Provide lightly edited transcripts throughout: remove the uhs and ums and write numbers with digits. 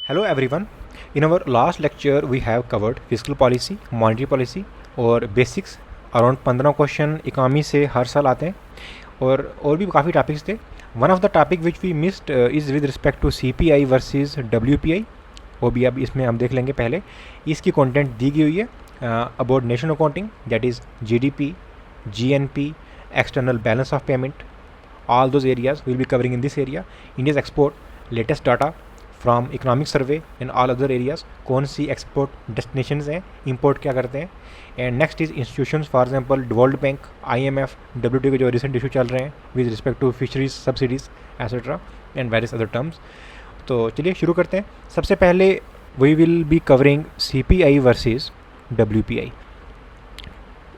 Hello everyone. In our last lecture we have covered fiscal policy, monetary policy और basics. Around 15 question economy से हर साल आते हैं और भी काफ़ी टॉपिक्स थे. One of the topic which we missed is with respect to CPI versus WPI. वो भी अब इसमें हम देख लेंगे. पहले इसकी कंटेंट दी गई हुई है about national accounting, that is GDP, GNP, external balance of payment. All those areas we will be covering in this area. India's export, latest data from economic survey and all other areas. कौन सी export destinations हैं, import क्या करते हैं. And next is institutions, for example World bank, IMF, WTO के जो recent issue चल रहे हैं with respect to fisheries subsidies etcetera and various other terms. तो चलिए शुरू करते हैं. सबसे पहले we will be covering CPI versus WPI.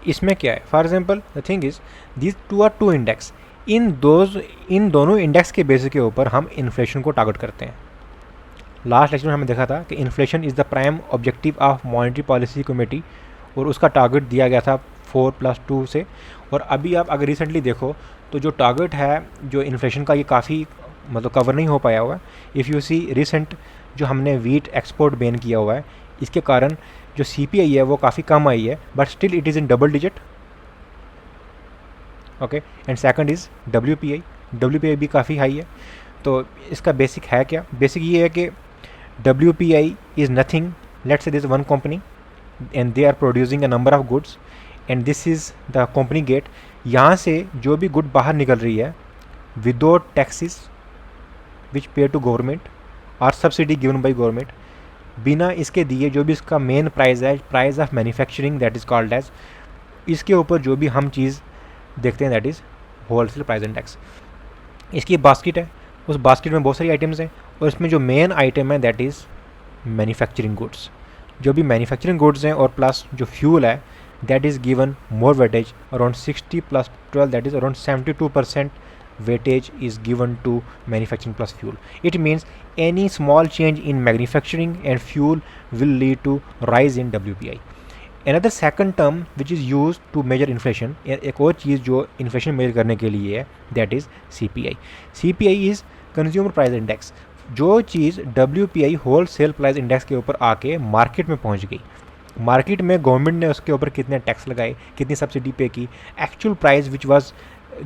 इसमें क्या है, for example the thing is these two are two index. इन दोनों इंडेक्स के बेसिस के ऊपर हम इन्फ्लेशन को टारगेट करते हैं. लास्ट लेक्चर में हमने देखा था कि inflation is the prime objective of monetary policy committee और उसका टारगेट दिया गया था 4+2 से. और अभी आप अगर रिसेंटली देखो तो जो टारगेट है जो इन्फ्लेशन का, ये काफ़ी मतलब कवर नहीं हो पाया हुआ है. इफ़ यू सी रिसेंट जो हमने वीट एक्सपोर्ट बैन किया हुआ है, इसके कारण जो CPI है वो काफ़ी कम आई है, but still it is in double digit. Okay. And second is WPI भी काफ़ी हाई है. तो इसका बेसिक है क्या, बेसिक ये है कि WPI is nothing. Let's say this one company and they are producing a number of goods and this is the company get. यहाँ से जो भी गुड बाहर निकल रही है without taxes which pay to government और सब्सिडी गिवन बाई गवर्नमेंट, बिना इसके दिए जो भी इसका मेन प्राइस है, price of manufacturing that is called as, इसके ऊपर जो भी हम चीज़ देखते हैं that is wholesale price index. इसकी बास्केट है, उस बास्केट में बहुत सारी आइटम्स हैं और इसमें जो मेन आइटम है दैट इज़ मैन्युफैक्चरिंग गुड्स. जो भी मैन्युफैक्चरिंग गुड्स हैं और प्लस जो फ्यूल है that is given more weightage around 60+12, that is around 72% weightage is given to manufacturing plus fuel. It means any small change in manufacturing and fuel will lead to rise in WPI. Another second term which is used to measure inflation, एक और चीज़ जो inflation major करने के लिए है that is CPI. CPI is consumer price index. जो चीज़ WPI wholesale price index के ऊपर आके मार्केट में पहुंच गई, मार्केट में गवर्नमेंट ने उसके ऊपर कितने टैक्स लगाए, कितनी सब्सिडी पे की, actual price which was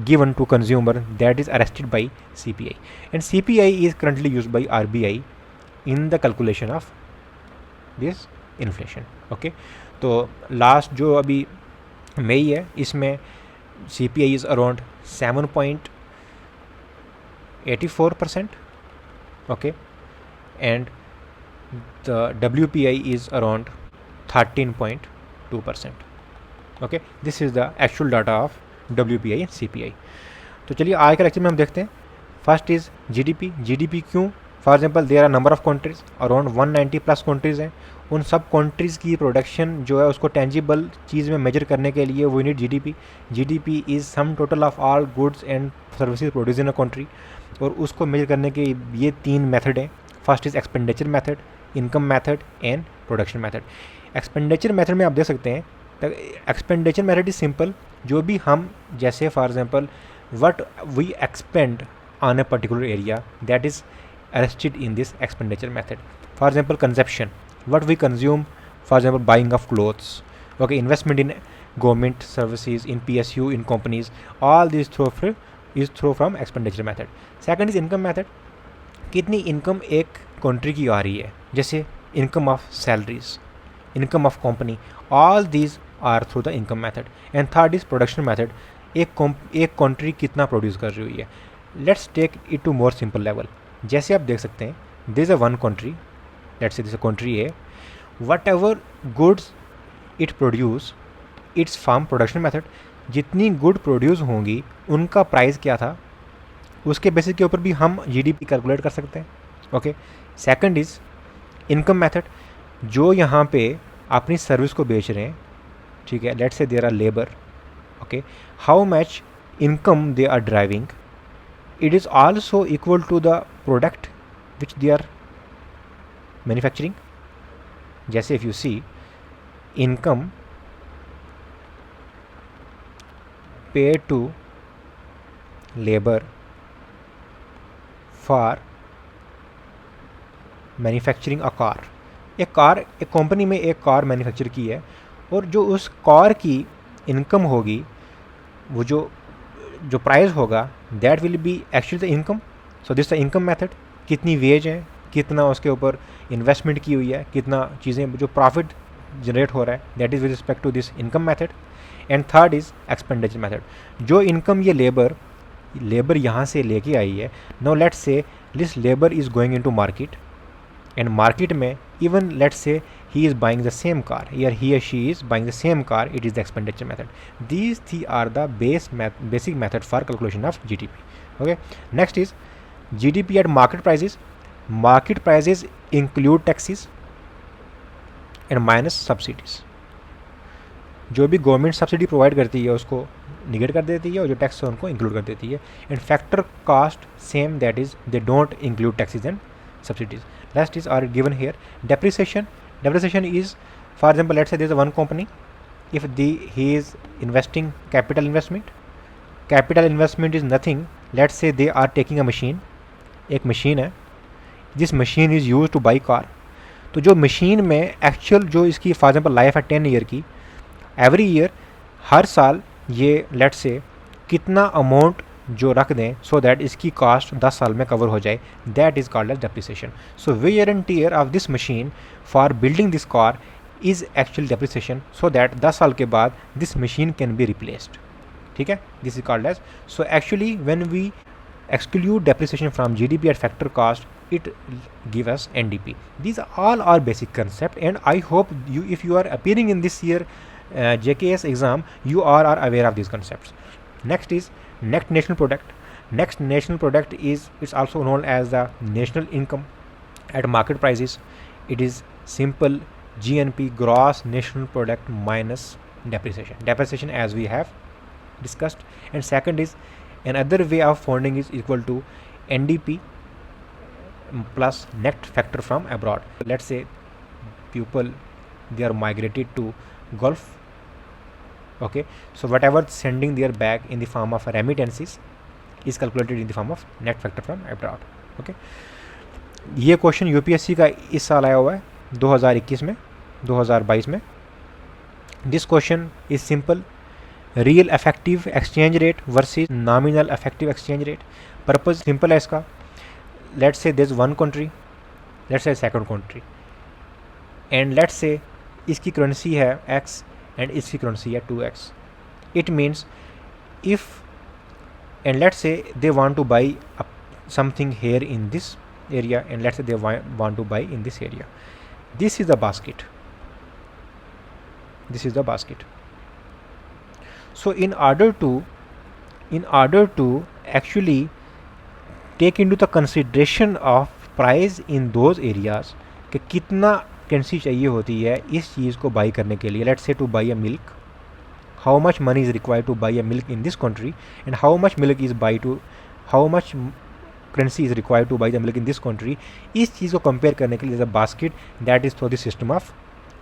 given to consumer, that is arrested by CPI. And CPI is currently used by RBI in the calculation of this inflation. Okay. तो लास्ट जो अभी मई है इसमें CPI is around 7.84%. okay. And the WPI is around 13.2%. okay. This is the actual data of WPI and CPI. तो चलिए आज के lecture में हम देखते हैं. फर्स्ट इज़ GDP क्यों, for example there are number of countries, around 190+ countries हैं. उन सब कंट्रीज़ की प्रोडक्शन जो है उसको टेंजिबल चीज़ में मेजर करने के लिए we need GDP is sum total of all goods and services produce in a country. और उसको मेजर करने के ये 3 मेथड हैं. First is expenditure method, income method and production method. Expenditure method में आप देख सकते हैं एक्सपेंडिचर मेथड इज सिंपल. जो भी हम जैसे for example what we expend on a particular area that is arrested in this expenditure method. For example consumption, what we consume, for example buying of clothes. Okay. Investment in government services, in PSU, in companies, all this through from expenditure method. Second is income method. कितनी income एक country की आ रही है, जैसे income of salaries, income of company, all these are through the income method. And third is production method. एक country कितना produce कर रही हुई है. Let's take it to more simple level. जैसे आप देख सकते हैं this a one country, let's say this a country है, whatever goods it produce it's from production method. जितनी गुड प्रोड्यूस होंगी उनका प्राइस क्या था, उसके बेसिस के ऊपर भी हम GDP कैलकुलेट कर सकते हैं. Okay. Second is income method. जो यहाँ पे अपनी सर्विस को बेच रहे हैं, ठीक है, let's say there are labour. Okay. How much income they are driving, it is also equal to the product which they are manufacturing. जैसे if you see income pay to labour for manufacturing a car, एक company में एक car manufacture की है, और जो उस car की इनकम होगी, वो जो जो प्राइस होगा, that will B actually the income. So this the income method. कितनी वेज है, कितना उसके ऊपर इन्वेस्टमेंट की हुई है, कितना चीज़ें जो प्रॉफिट जनरेट हो रहा है, that is with respect to this income method. And third is expenditure method. जो इनकम ये लेबर यहाँ से लेके आई है, no let's say this labour is going into market, and market में even let's say he is buying the same car, or he or she is buying the same car, it is the expenditure method. These three are the basic method for calculation of GDP. Okay, next is GDP at market prices. Market prices include taxes and minus subsidies. जो भी government subsidy provide करती है उसको negate कर देती है, और जो टैक्स है उनको इंक्लूड कर देती है. And factor cost same, that is they don't include taxes and subsidies. Last is are given here. Depreciation is, for example, let's say there is one company. If he is investing capital investment is nothing. Let's say they are taking a machine. एक machine है, this machine is used to buy car. तो जो machine में actual जो इसकी for example life है 10 year की, every year हर साल ये लेट्स से कितना अमाउंट जो रख दें सो दैट इसकी कॉस्ट 10 साल में कवर हो जाए, that is called as depreciation. So wear and tear of this machine for building this car is actual depreciation, so that 10 साल के बाद this machine can be replaced. ठीक है, this is called as. So actually when we exclude depreciation from GDP at factor cost, it give us NDP. These all are basic concept, and I hope you, if you are appearing in this year JKS exam, you are aware of these concepts. Next is net national product. Next national product is, it's also known as the national income at market prices. It is simple GNP, gross national product, minus depreciation. Depreciation as we have discussed. And second is, another way of funding is equal to NDP plus net factor from abroad. Let's say people, they are migrated to Gulf. Okay, so whatever sending their back in the form of remittances is calculated in the form of net factor from abroad. Okay, ये question UPSC का इस साल आया हुआ है 2021 में, 2022 में. This question is simple. Real effective exchange rate versus nominal effective exchange rate. Purpose simple है इसका. Let's say this one country, let's से second country, and let's say इसकी करेंसी है x एंड इसकी करेंसी है 2x. It means if, and let's say they want two by something here in this area, and let's say they want to buy in this area. This is the basket. This is the basket. So in order to actually take into the consideration of price in those areas, कि कितना currency चाहिए होती है इस चीज़ को by करने के लिए. Let's say to buy a milk, how much money is required to buy a milk in this country, and how much milk is how much currency is required two by the milk in this country. इस चीज़ को compare करने के लिए the basket, that is for the system of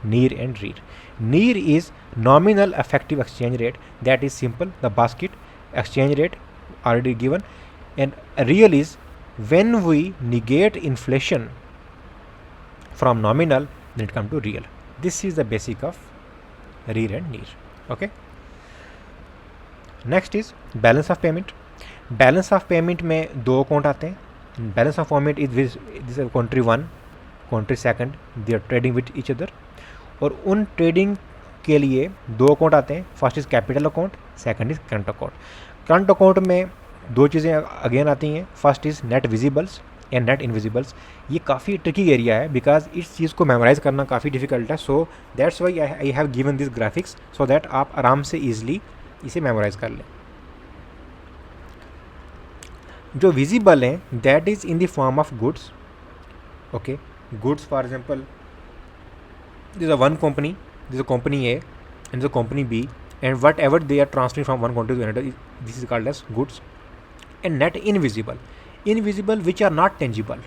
नीर and रीर. नीर is nominal effective exchange rate, that is simple. The basket exchange rate already given, and real is when we negate inflation from nominal, then it come to real. This is the basic of rear and near. Okay, next is balance of payment. Balance of payment में दो account आते हैं. Balance of payment is this country 1, country 2, they are trading with each other, और उन trading के लिए दो account आते हैं. First is capital account, second is current account. Current account में दो चीज़ें अगेन आती हैं. First is net visibles and net invisibles. ये काफ़ी ट्रिकी एरिया है बिकॉज इस चीज़ को मेमोराइज करना काफ़ी डिफिकल्ट है. So that's why I have given this graphics so that आप आराम से ईजिली इसे मेमोराइज कर लें. जो विजिबल हैं that is in the form of goods. Okay, goods for example this is one company, this is company A and this company B, and whatever they are transferring from one country to another, this is called as goods. And net invisible which are not tangible,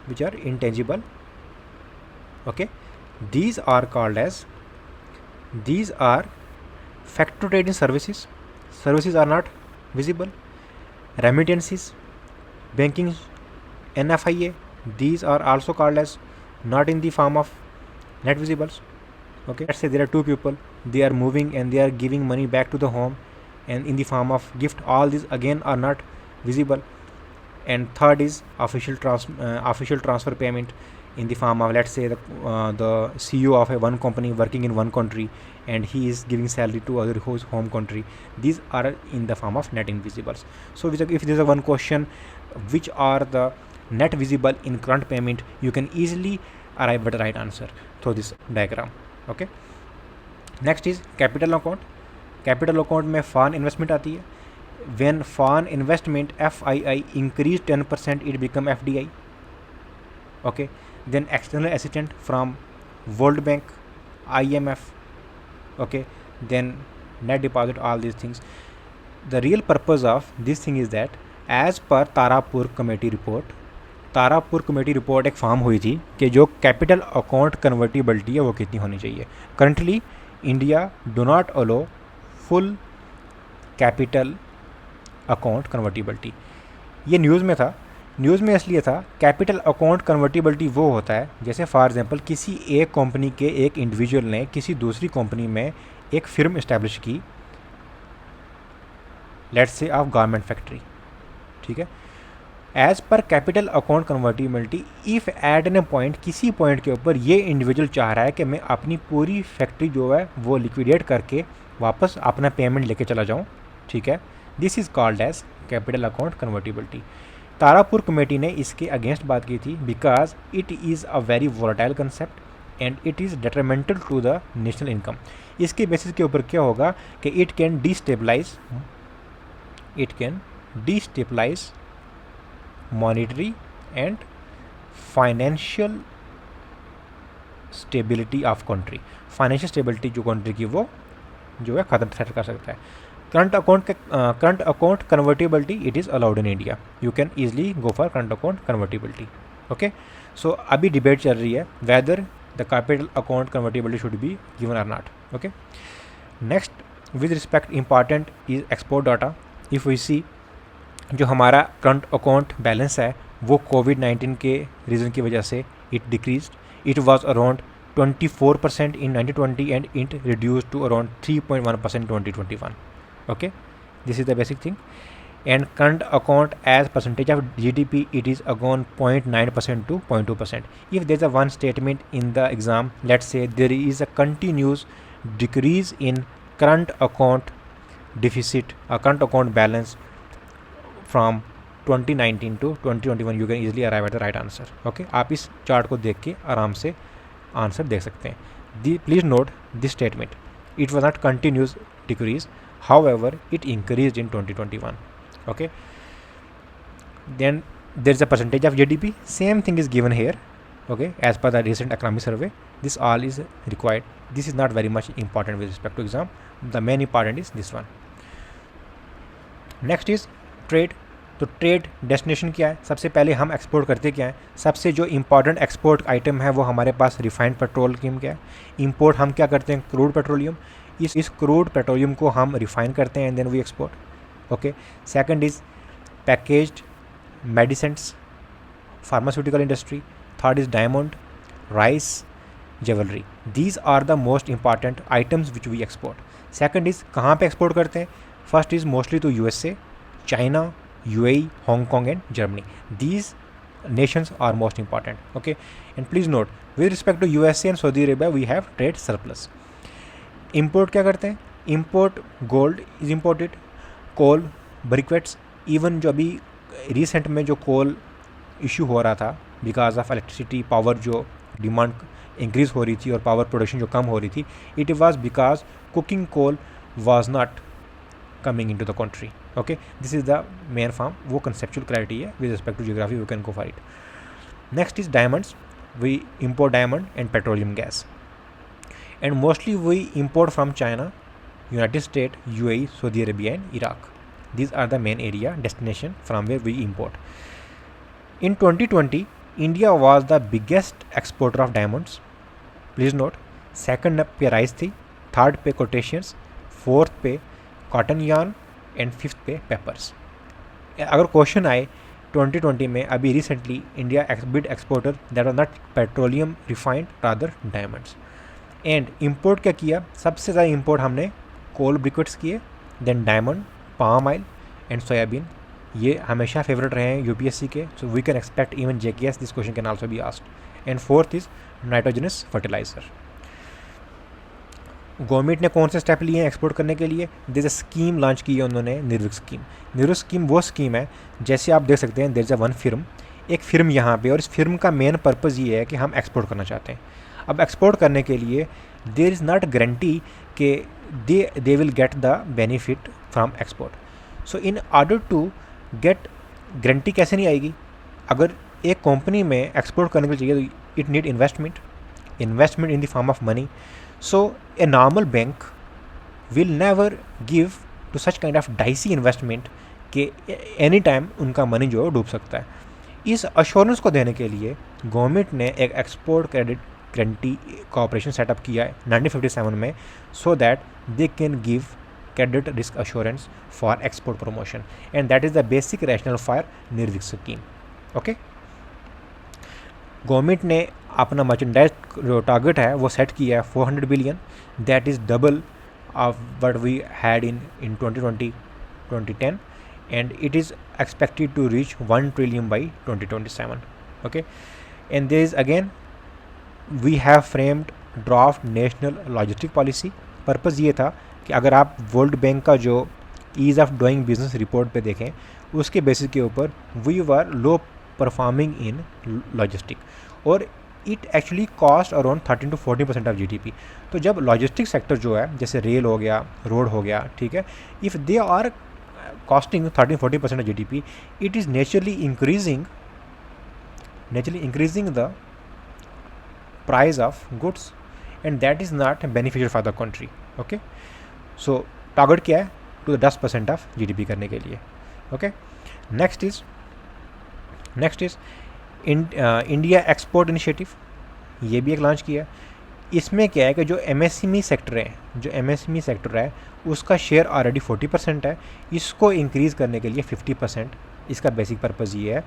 which are intangible. Okay, these are called as, these are factor trading services. Services are not visible. Remittances, banking, NFIA, these are also called as not in the form of net visibles. Okay, let's say there are two people, they are moving and they are giving money back to the home and in the form of gift. All these again are not visible. And third is official transfer payment in the form of, let's say, the CEO of a one company working in one country and he is giving salary to other whose home country. These are in the form of net invisibles. So if there is a one question, which are the net visible in current payment, you can easily arrive at the right answer through this diagram. Okay, next is capital account. Capital account में foreign investment आती है. When foreign investment FII increase 10% it become FDI. Okay, then external assistant from world bank, IMF. okay, then net deposit, all these things. The real purpose of this thing is that as per Tarapur committee report एक form हुई थी कि जो capital account convertibility है वो कितनी होनी चाहिए. Currently India do not allow full capital account convertibility. ये न्यूज़ में था. न्यूज़ में इसलिए था, कैपिटल अकाउंट कन्वर्टिबिलिटी वो होता है जैसे फॉर एग्जांपल किसी एक कंपनी के एक इंडिविजुअल ने किसी दूसरी कंपनी में एक फिर्म इस्टेब्लिश की, let's say of garment factory. ठीक है, as per capital account convertibility if at an point, किसी पॉइंट के ऊपर ये इंडिविजुअल चाह रहा है कि मैं अपनी पूरी फैक्ट्री जो है वो लिक्विडेट करके वापस अपना पेमेंट लेके चला जाऊँ. ठीक है, this is called as capital account convertibility. Tarapore committee ने इसके अगेंस्ट बात की थी because it is a very volatile concept and it is detrimental to the national income. इसके बेसिस के ऊपर क्या होगा कि it can destabilise monetary and financial stability of country. Financial stability जो कंट्री की वो जो है ख़त्म सेट कर सकता है. Current account convertibility it is allowed in India. You can easily go for current account convertibility. Okay, so अभी डिबेट चल रही है whether the capital account convertibility should be given or not. Okay, next with respect important is export data. If we see जो हमारा current account balance है वो कोविड-19 के reason की वजह से it decrease. It was around 24% in 2020 and it reduced to around 3.1% in 2021. Okay, this is the basic thing. And current account as percentage of GDP, it is again 0.9% to 0.2%. If there is a one statement in the exam, let's say there is a continuous decrease in current account deficit, current account balance from 2019 to 2021, you can easily arrive at the right answer. Okay, आप इस chart को देख के आराम से answer देख सकते हैं. Please note this statement, it was not continuous decrease, however it increase in 2021. Okay, then there is a percentage of GDP, same thing is given here. Okay, as per the recent economic survey, this all is required. This is not very much important with respect to exam. The main important is this one. Next is trade. तो trade destination क्या है? सबसे पहले हम export करते क्या है? सबसे जो इंपॉर्टेंट एक्सपोर्ट आइटम है वो हमारे पास रिफाइंड पेट्रोलियम क्या है. इंपोर्ट हम क्या करते हैं? Crude petroleum. इस क्रूड पेट्रोलियम को हम रिफाइन करते हैं and then we export. Okay, second is packaged medicines, pharmaceutical industry. Third is diamond, rice, jewellery. These are the most important items which we export. Second is कहाँ पे export करते हैं? First is mostly to USA, China, UAE, Hong Kong and Germany. These nations are most important. Okay, and please note with respect to USA and Saudi Arabia we have trade surplus. Import क्या करते हैं? Import gold is imported, coal, briquettes. Even जो अभी recent में जो coal issue हो रहा था because of electricity power जो demand increase हो रही थी और power production जो कम हो रही थी, it was because cooking coal was not coming into the country. Okay, this is the main form. वो conceptual clarity है with respect to geography, you can go for it. Next is diamonds. We import diamond and petroleum gas, and mostly we import from China, United States, UAE, Saudi Arabia and Iraq. These are the main area destination from where we import. In 2020, India was the biggest exporter of diamonds. Please note, second पे rice थी, third पे quotations, fourth पे cotton yarn and fifth पे papers. अगर question आए 2020 में अभी recently India big exporter that was not petroleum refined rather diamonds. And import क्या किया, सबसे ज़्यादा इंपोर्ट हमने कोल ब्रिकेट्स किए, then diamond, palm oil and soybean. ये हमेशा फेवरेट रहे हैं यूपीएससी के, so we can expect even JKS this question can also be asked. And fourth is nitrogenous fertiliser. Government ने कौन से स्टेप लिए हैं एक्सपोर्ट करने के लिए, there is a scheme launch की है उन्होंने, निर्विक स्कीम। निर्विक स्कीम वो स्कीम है, जैसे आप देख सकते हैं there is a one firm, एक फिर्म यहाँ पे, और इस फिर्म का मेन पर्पज़ ये है कि हम एक्सपोर्ट करना चाहते हैं। अब एक्सपोर्ट करने के लिए देयर इज़ नॉट गारंटी कि they will get the benefit from export. So in order to get guarantee कैसे नहीं आएगी, अगर एक कंपनी में एक्सपोर्ट करने के लिए चाहिए तो it need investment in the form of money. So a normal bank will never give to such kind of dicey investment कि एनी टाइम उनका मनी जो है डूब सकता है। इस अश्योरेंस को देने के लिए गवर्नमेंट ने एक export credit guarantee corporation setup किया है 1957 में, सो that they can give credit risk assurance for export promotion, and that is the basic rationale for Nirvik scheme. Okay, government ने अपना मर्चेंडाइज जो टारगेट है वो सेट किया है 400 billion, that is double of what we had in 2010 and it is expected to reach 1 trillion by 2027। Okay, and there is again we have framed draft national logistic policy. Purpose ये था कि अगर आप world bank का जो ease of doing business report पे देखें, उसके बेसिस के ऊपर we were low performing in logistic, और it actually cost around 13 to 14% of GDP. तो जब लॉजिस्टिक सेक्टर जो है, जैसे रेल हो गया, रोड हो गया, ठीक है, if they are costing 13-14% of GDP, it is naturally increasing the price of goods, and that is not beneficial for the country. Okay, so target क्या है, टू 10% ऑफ जीडीपी करने के लिए। Okay, next is India export initiative, ये भी एक launch किया। इसमें क्या है कि जो एमएसएमई सेक्टर है उसका शेयर ऑलरेडी 40% है, इसको इंक्रीज़ करने के लिए 50%। इसका बेसिक पर्पज़ ये है,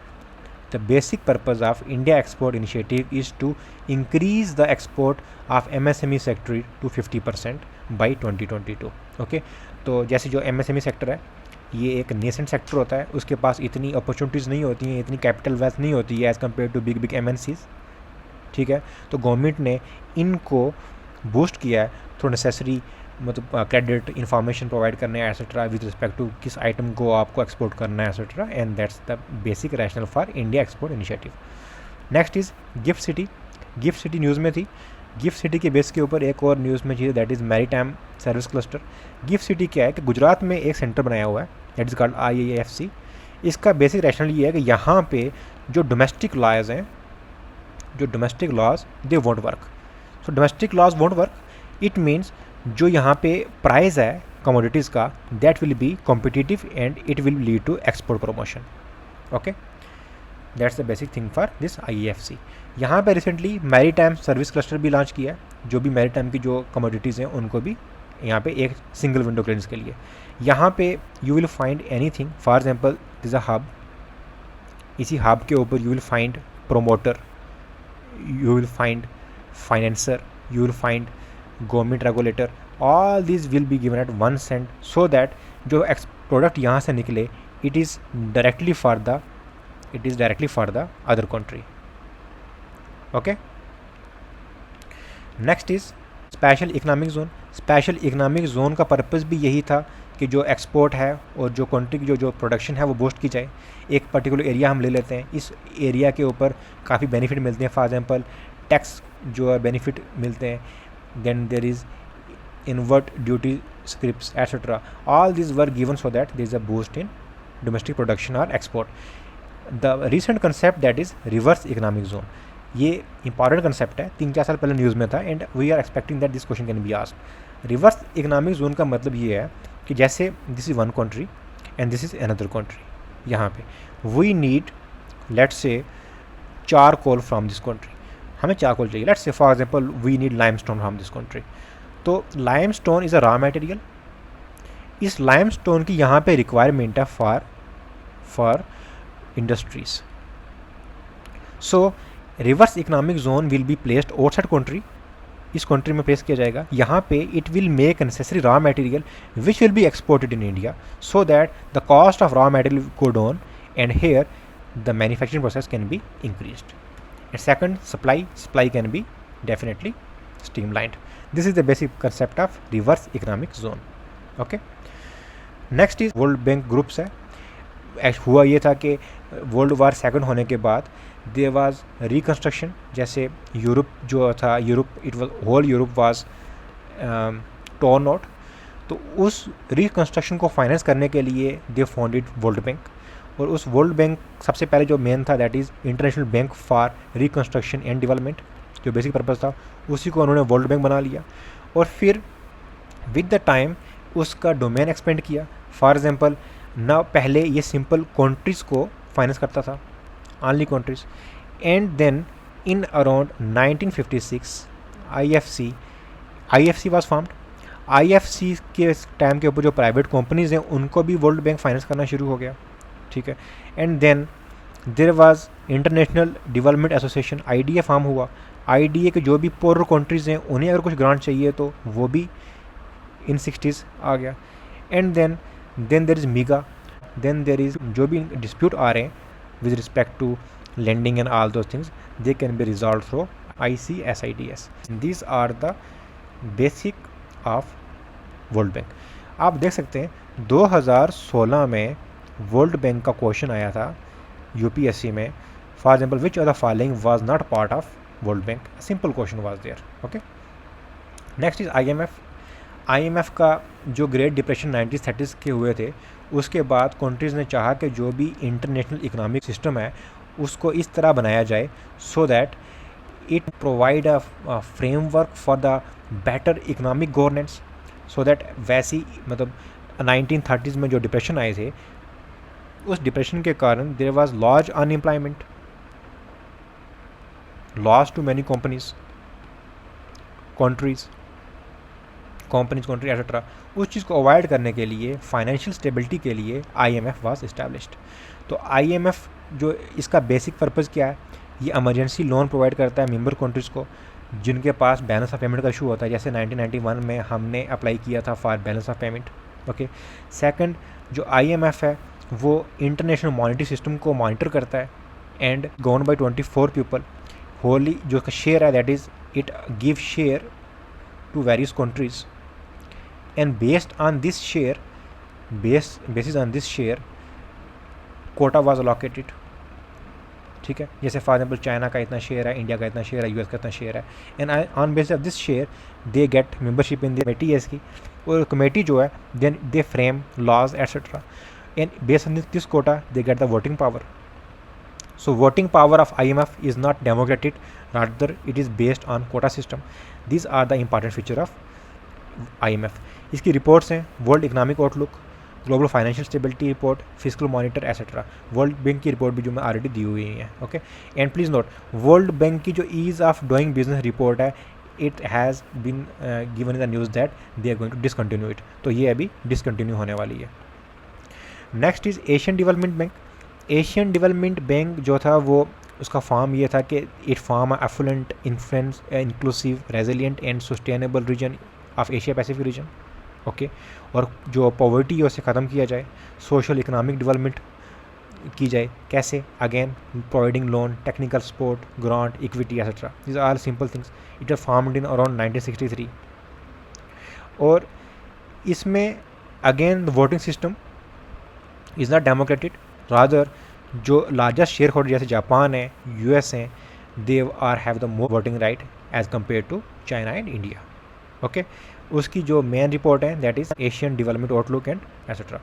the basic purpose of India export initiative is to increase the export of MSME sector to 50% by 2022। Okay, तो जैसे जो एमएसएमई सेक्टर है ये एक नेसेंट सेक्टर होता है, उसके पास इतनी अपॉर्चुनिटीज़ नहीं होती हैं, इतनी कैपिटल वेल्थ नहीं होती है as compare to big MNCs. ठीक है, तो गवर्नमेंट ने इनको बूस्ट किया है थ्रू नेसेसरी, मतलब क्रेडिट इंफॉर्मेशन प्रोवाइड करने एसेट्रा विद रिस्पेक्ट टू किस आइटम को आपको एक्सपोर्ट करना है etcetera, and that's the basic rationale for India export initiative. Next is GIFT City news में थी। गिफ्ट सिटी के बेस के ऊपर एक और न्यूज़ में चीज़, that is maritime service cluster. Gift city क्या है कि गुजरात में एक सेंटर बनाया हुआ है, दैट इज़ कॉल्ड IIFC। इसका बेसिक रैशनल ये है कि यहाँ पे जो domestic laws they won't work. So domestic laws won't work, it means जो यहाँ पे प्राइस है कमोडिटीज़ का, that will be competitive and it will lead to export promotion. Okay, that's the basic thing for this IIFC। यहाँ पे recently maritime service cluster भी launch किया है, जो भी मैरीटाइम की जो कमोडिटीज़ हैं उनको भी यहाँ पे एक सिंगल विंडो क्लियरेंस के लिए। यहाँ पे you will find anything, for example this a hub, इसी हब के ऊपर you will find promoter, you will find financer, you will find government regulator, all this will be given at 1 cent, so that जो product यहाँ से निकले it is directly for the other country. Okay, next is special economic zone का purpose भी यही था कि जो एक्सपोर्ट है और जो कंट्री की जो प्रोडक्शन है वो बूस्ट की जाए। एक पर्टिकुलर एरिया हम ले लेते हैं, इस एरिया के ऊपर काफ़ी बेनिफिट मिलते हैं, फॉर एग्जांपल टैक्स जो है बेनिफिट मिलते हैं, then there is invert duty scripts etcetera, all this were given so that there is a boost in domestic production और export. The recent concept that is reverse economic zone, ये important concept है, 3-4 साल पहले news में था, and we are expecting that this question can be asked. Reverse economic zone का मतलब ये है कि जैसे this is one country and this is another country, यहाँ पे we need let's say charcoal from this country, हमें चारकोल चाहिए, let's say for example we need limestone from this country. तो limestone is a raw material, इस limestone की यहाँ पे requirement है for industries. So reverse economic zone will be placed outside country, इस country में प्लेस किया जाएगा. यहाँ पे it will make necessary raw material which will be exported in India, so that the cost of raw material go down and here the manufacturing process can be increased. And second, supply can be definitely streamlined. This is the basic concept of reverse economic zone. Okay. Next is world bank groups है. हुआ ये था कि world war second होने के बाद there was reconstruction. जैसे Europe जो था, it was whole Europe was torn out. तो उस रिकन्स्ट्रक्शन को फाइनेंस करने के लिए दे फाउंडेड वर्ल्ड बैंक. और उस वर्ल्ड बैंक सबसे पहले जो मेन था that is international bank for reconstruction and development, जो बेसिक पर्पज़ था उसी को उन्होंने वर्ल्ड बैंक बना लिया. और फिर विद द टाइम उसका डोमेन एक्सपेंड किया. फॉर एग्जांपल ना पहले ये सिंपल कंट्रीज़ को फाइनेंस करता था, only countries. And then in around 1956 IFC was formed. IFC के टाइम के ऊपर जो प्राइवेट कंपनीज़ हैं उनको भी वर्ल्ड बैंक फाइनेंस करना शुरू हो गया. ठीक है. And then there was international development association, IDA form हुआ. IDA के जो भी पोर कंट्रीज़ हैं उन्हें अगर कुछ ग्रांट चाहिए तो वो भी इन 60s आ गया. And then there is MIGA. Then there is जो भी डिस्प्यूट आ रहे हैं with respect to lending and all those things, they can be resolved through ICSIDS. These are the basic of world bank. आप देख सकते हैं 2016 में वर्ल्ड बैंक का क्वेश्चन आया था UPSC में. For example, which of the following was not part of world bank? Simple question was there. Okay. Next is IMF का जो ग्रेट डिप्रेशन 1930s के हुए थे, उसके बाद कंट्रीज़ ने चाहा कि जो भी इंटरनेशनल इकोनॉमिक सिस्टम है उसको इस तरह बनाया जाए so that it provide a framework for the better economic governance. So that वैसी मतलब 1930s में जो डिप्रेशन आए थे, उस डिप्रेशन के कारण there was large unemployment, loss to many countries etcetera. उस चीज़ को अवॉइड करने के लिए, फाइनेंशियल स्टेबिलिटी के लिए IMF वाज इस्टेब्लिश्ड. तो IMF जो इसका बेसिक पर्पज़ क्या है, ये इमरजेंसी लोन प्रोवाइड करता है मेंबर कंट्रीज़ को जिनके पास बैलेंस ऑफ पेमेंट का इशू होता है. जैसे 1991 में हमने अप्लाई किया था for balance of payment. Okay. Second, जो IMF है वो इंटरनेशनल मॉनेटरी सिस्टम को मॉनिटर करता है एंड गवर्न बाय 24 पीपल. होली जो उसका शेयर है that is it give share to various countries and based on this share quota was allocated. ठीक है. जैसे फॉर एग्जाम्पल चाइना का इतना शेयर है, इंडिया का इतना शेयर है, US का इतना शेयर है. And on basis of this share they get membership in the committee है इसकी. और कमेटी जो है then they frame laws etcetera and based on this quota they get the voting power. So voting power of IMF is not democratic, rather it is based on quota system. These are the important feature of IMF. इसकी reports हैं world economic outlook, global financial stability report, fiscal monitor etcetera. World bank की report भी जो मैं already दी हुई है. Okay. And please note, world bank की जो ease of doing business report है, it has been given in the news that they are going to discontinue it. तो ये अभी डिसकंटिन्यू होने वाली है. Next is Asian development bank. Asian development bank जो था वो उसका फॉर्म ये था कि it form affluent, influence, inclusive, resilient and sustainable region of Asia Pacific region. Okay. और जो पॉवर्टी है उसे ख़त्म किया जाए, सोशल इकोनॉमिक डेवलपमेंट की जाए. कैसे? Again providing loan, technical support, grant, equity etcetera. These are simple things. It are formed in around 1963. और इसमें again the voting system is not democratic, rather जो लार्जेस्ट शेयर होल्डर जैसे Japan है, US हैं, they are have the more voting right as compare to China and India. Okay. उसकी जो main report है that is Asian development outlook and etcetera.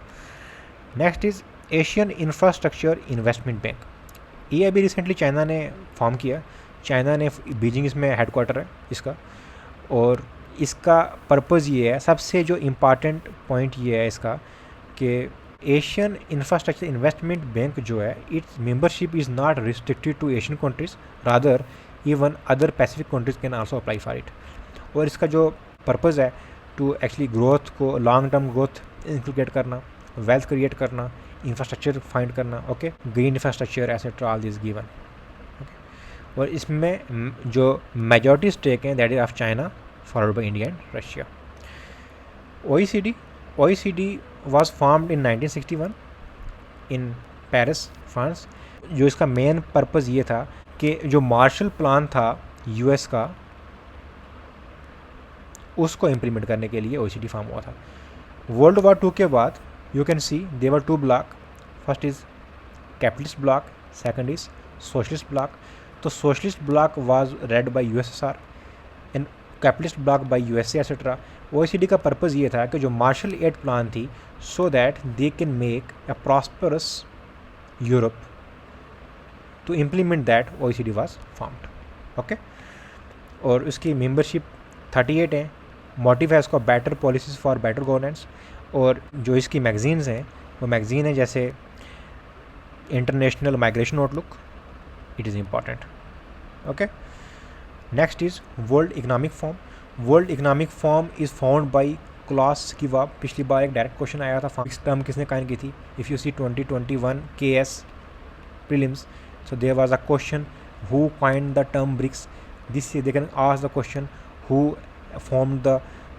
Next is Asian infrastructure investment bank. ये अभी recently China ने form किया. China ने Beijing इसमें headquarter है इसका. और इसका पर्पज़ ये है, सबसे जो इम्पॉर्टेंट पॉइंट ये है इसका कि एशियन इंफ्रास्ट्रक्चर इन्वेस्टमेंट बैंक जो है, its membership is not restricted to Asian countries, rather even other Pacific countries can also apply for it. और इसका जो पर्पज़ है टू एक्चुअली ग्रोथ को, लॉन्ग टर्म ग्रोथ इंक्लूड करना, वेल्थ क्रिएट करना infrastructure find करना, okay, green infrastructure etcetera, all this given. और इसमें जो मेजॉरिटी स्टेक हैं that is of China followed by India and Russia. OECD was formed in 1961 in Paris, France. जो इसका main purpose ये था कि जो मार्शल प्लान था यूएस का, उसको इम्प्लीमेंट करने के लिए OECD फॉर्म हुआ था। वर्ल्ड वॉर 2 के बाद you can see there were 2 block, first is capitalist block, second is socialist block. तो socialist block was led by USSR and capitalist block by USA etcetera. OECD का purpose ये था कि जो मार्शल एड प्लान थी, so that they can make a prosperous Europe, to implement that OECD was formed, okay. और उसकी membership 38 हैं। Motive है इसका better policies for better governance. और जो इसकी मैगजीन्स हैं वो मैगजीन है जैसे international migration outlook, it is important, okay. Next is world economic forum. World economic forum is founded by Klaus Schwab. पिछली बार एक डायरेक्ट क्वेश्चन आया था, फिक्स टर्म किसने कायम की थी। If you see 2021 KS prelims, so there was a question who coined the term BRICS. This they can ask the question who formed the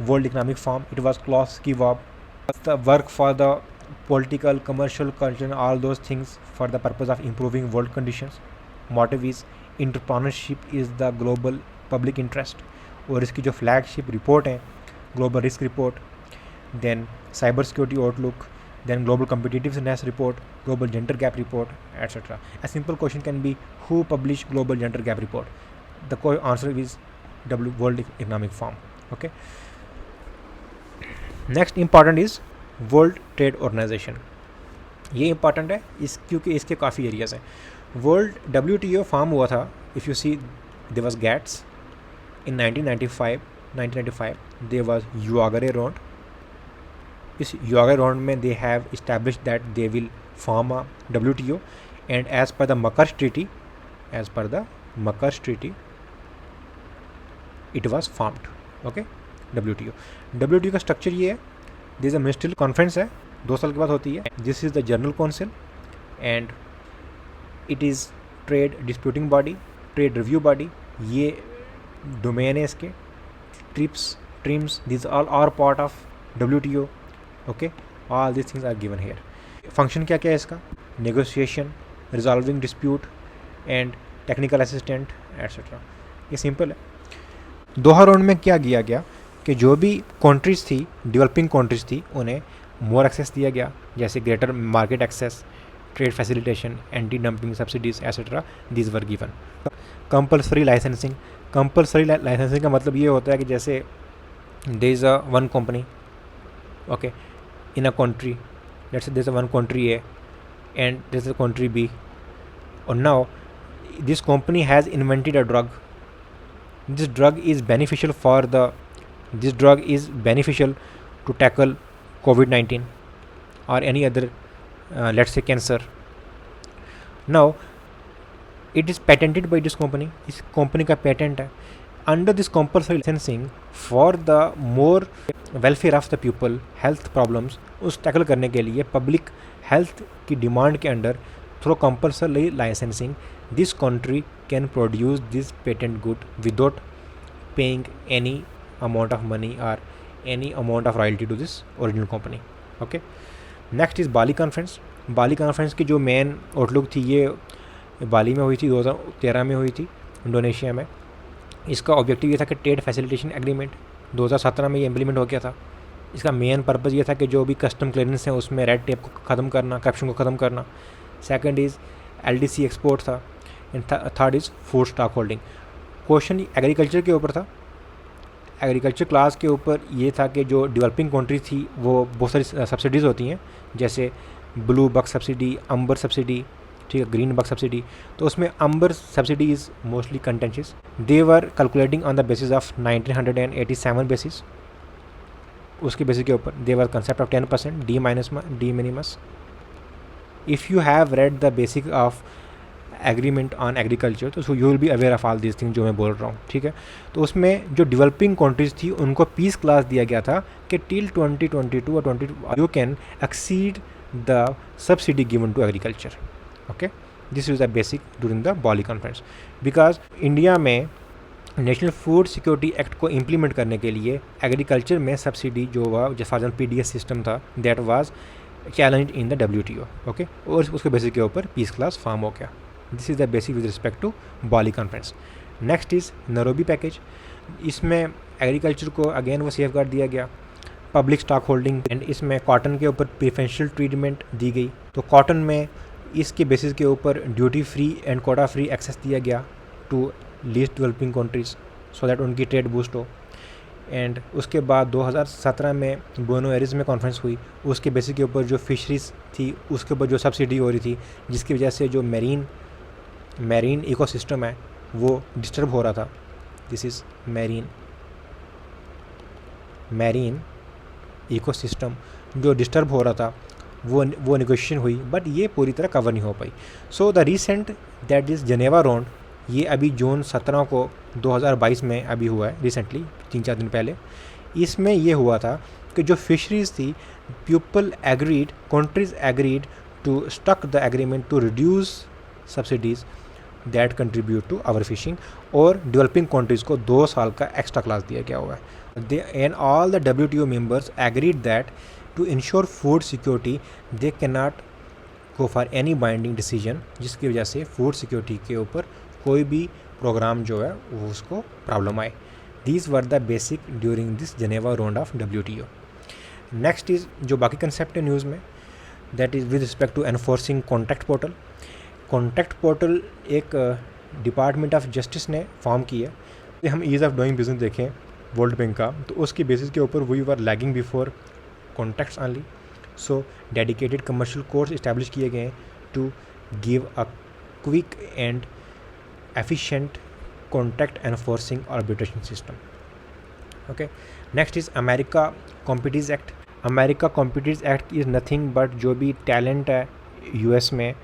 World Economic Forum. It was Klaus Schwab. The work for the political, commercial, cultural, all those things for the purpose of improving world conditions. Motive is entrepreneurship is the global public interest. और इसकी जो flagship report है global risk report, then cyber security outlook, then global competitiveness report, global gender gap report, etc. A simple question can be who published global gender gap report. The answer is World Economic Forum, okay. Next important is World Trade Organization. ये important है क्योंकि इसके काफ़ी areas हैं। World WTO form हुआ था, if you see there was GATS in 1995 there was Uagadore Round. इस Uagadore Round में they have established that they will form a WTO, and as per the Makars Treaty it was formed, okay, WTO का structure ये है। This a ministerial conference है, 2 साल के बाद होती है। This is the general council and it is trade disputing body, trade review body, ये डोमेन है इसके। TRIMs this all are part of WTO, okay, all this things are given here. Function क्या क्या है इसका, negotiation, resolving dispute and technical assistant etcetera. ये simple है। Doha round में क्या किया गया कि जो भी कंट्रीज़ थी, डेवलपिंग कंट्रीज़ थी, उन्हें मोर एक्सेस दिया गया, जैसे greater market access, trade facilitation, anti dumping subsidies etcetera, these were given. Compulsory licensing का मतलब ये होता है कि जैसे there is a one company, okay, in a country, let's say there's a one country A and there's a country B, or now this company has invented a drug. This drug is beneficial to tackle COVID-19 or any other let's say cancer. Now it is patented by this company. इस company का patent है. Under this compulsory licensing for the more welfare of the people, health problems, उस tackle करने के लिए public health की demand के under through compulsory licensing this country can produce this patent good without paying any amount of money और any amount of royalty to this original company, okay. Next is Bali conference की जो main outlook थी, ये बाली में हुई थी, 2013 में हुई थी इंडोनेशिया में। इसका ऑब्जेक्टिव ये था कि ट्रेड फैसिलिटेशन एग्रीमेंट 2017 में ये इम्प्लीमेंट हो गया था। इसका मेन पर्पज़ ये था कि जो भी कस्टम क्लियरेंस है उसमें रेड टेप को ख़त्म करना, करप्शन को ख़त्म करना। सेकंड इज़ LDC एक्सपोर्ट था, and third is food stock holding. Question agriculture के ऊपर था, एग्रीकल्चर क्लास के ऊपर ये था कि जो डेवलपिंग कंट्रीज थी वो बहुत सारी सब्सिडीज़ होती हैं, जैसे blue box subsidy, amber subsidy, ठीक है, ग्रीन बक सब्सिडी। तो उसमें amber subsidy is mostly contentious. They were calculating on the basis of 1987 basis, उसके बेसिस के ऊपर they were concept of 10% de minimis. If you have read the basic of agreement on agriculture तो you will be aware of all this thing जो मैं बोल रहा हूँ, ठीक है। तो उसमें जो डेवलपिंग कंट्रीज़ थी उनको पीस क्लास दिया गया था कि टिल 2022 और 20 you can exceed the subsidy given to agriculture. Okay, this is the basic during the Bali conference, because India में नेशनल फूड सिक्योरिटी एक्ट को इम्प्लीमेंट करने के लिए एग्रीकल्चर में सब्सिडी जो हुआ, जैसा PDS सिस्टम था, that was challenge in the WTO. Okay, और उसके बेसिस के ऊपर पीस क्लास फॉर्म हो गया. This is the basic with respect to Bali conference. Next is Nairobi package. इसमें एग्रीकल्चर को अगेन वो सेफ गार्ड दिया गया, पब्लिक स्टॉक होल्डिंग, एंड इसमें कॉटन के ऊपर प्रिफरेंशियल ट्रीटमेंट दी गई. तो कॉटन में इसके बेसिस के ऊपर duty free and quota free access दिया गया to least developing countries, so that उनकी ट्रेड बूस्ट हो. एंड उसके बाद 2017 में बुएनोस एयर्स में कॉन्फ्रेंस हुई, उसके बेसिस के ऊपर जो फिशरीज़ थी उसके ऊपर जो सब्सिडी हो रही थी, जिसकी वजह से जो मैरीन इकोसिस्टम है वो डिस्टर्ब हो रहा था. दिस इज़ मैरीन इकोसिस्टम जो डिस्टर्ब हो रहा था, वो नेगोशिएशन हुई, बट ये पूरी तरह कवर नहीं हो पाई. So the recent that is Geneva round, ये अभी जून 17 को 2022 में अभी हुआ है, रिसेंटली 3-4 दिन पहले. इसमें ये हुआ था कि जो फिशरीज़ थी, countries agreed to struck the agreement to reduce subsidies that contribute to our fishing, और डेवलपिंग कंट्रीज़ को 2 साल का एक्स्ट्रा क्लास दिया गया हुआ है. And all the WTO members agreed that to ensure food security they can not go for any binding decision, जिसकी वजह से फूड सिक्योरिटी के ऊपर कोई भी प्रोग्राम जो है वो उसको प्रॉब्लम आए. These were the basic during this Geneva round of WTO. Next is जो बाकी कंसेप्ट है न्यूज़ में, that is with respect to enforcing contact portal. Contact portal एक डिपार्टमेंट ऑफ जस्टिस ने फॉर्म किया. हम ईज़ ऑफ डूइंग बिजनेस देखें world bank का, तो उसकी बेसिस के ऊपर we were lagging before contacts only. So dedicated commercial courts establish किए गए to give a quick and efficient contract enforcing arbitration system. Okay, next is America Competition Act. America Competition Act is nothing but जो भी talent है US में,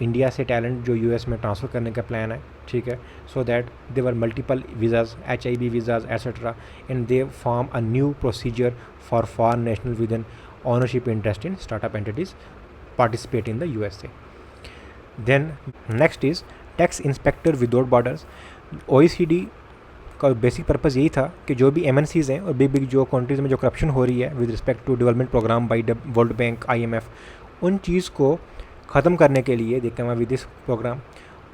India से talent जो US में transfer करने का प्लान है, ठीक है, so that there multiple visas, HIB visas etcetera, and they form a new procedure for foreign national with an ownership interest in startup entities participate in the USA. Then next is tax inspector without borders. OECD का basic purpose यही था कि जो भी MNCs हैं और big जो countries में जो करप्शन हो रही है with respect to development program by world bank, IMF, उन चीज़ को ख़त्म करने के लिए they come with this program.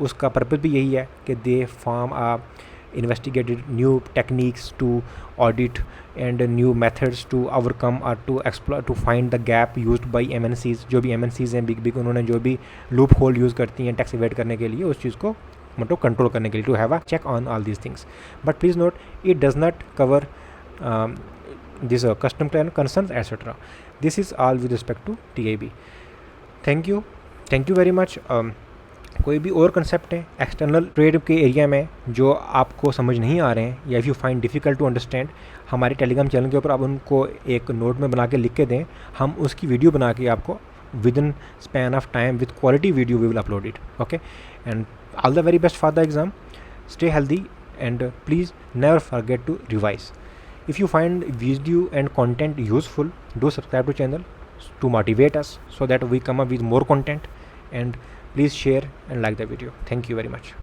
उसका पर्पज़ भी यही है कि they form a investigated new techniques to audit and new methods to overcome or to exploit, to find the gap used by MNCs. जो भी MNCs हैं बिग उन्होंने जो भी लूप होल यूज़ करती हैं टैक्स इवेड करने के लिए, उस चीज़ को मतलब कंट्रोल करने के लिए, to have a check on all these things. But please note it does not cover this custom clear concerns etcetera. This is all with respect to TIB. Thank you very much. कोई भी और concept है external trade के area में जो आपको समझ नहीं आ रहे हैं, या if you find difficult to understand, हमारे टेलीग्राम चैनल के ऊपर आप उनको एक नोट में बना के लिख के दें, हम उसकी वीडियो बना के आपको within span of time with quality video we will upload it. Okay, and all the very best for the exam. Stay healthy and please never forget to revise. If you find video and content useful, do subscribe to channel to motivate us so that we come up with more content, and please share and like the video. Thank you very much.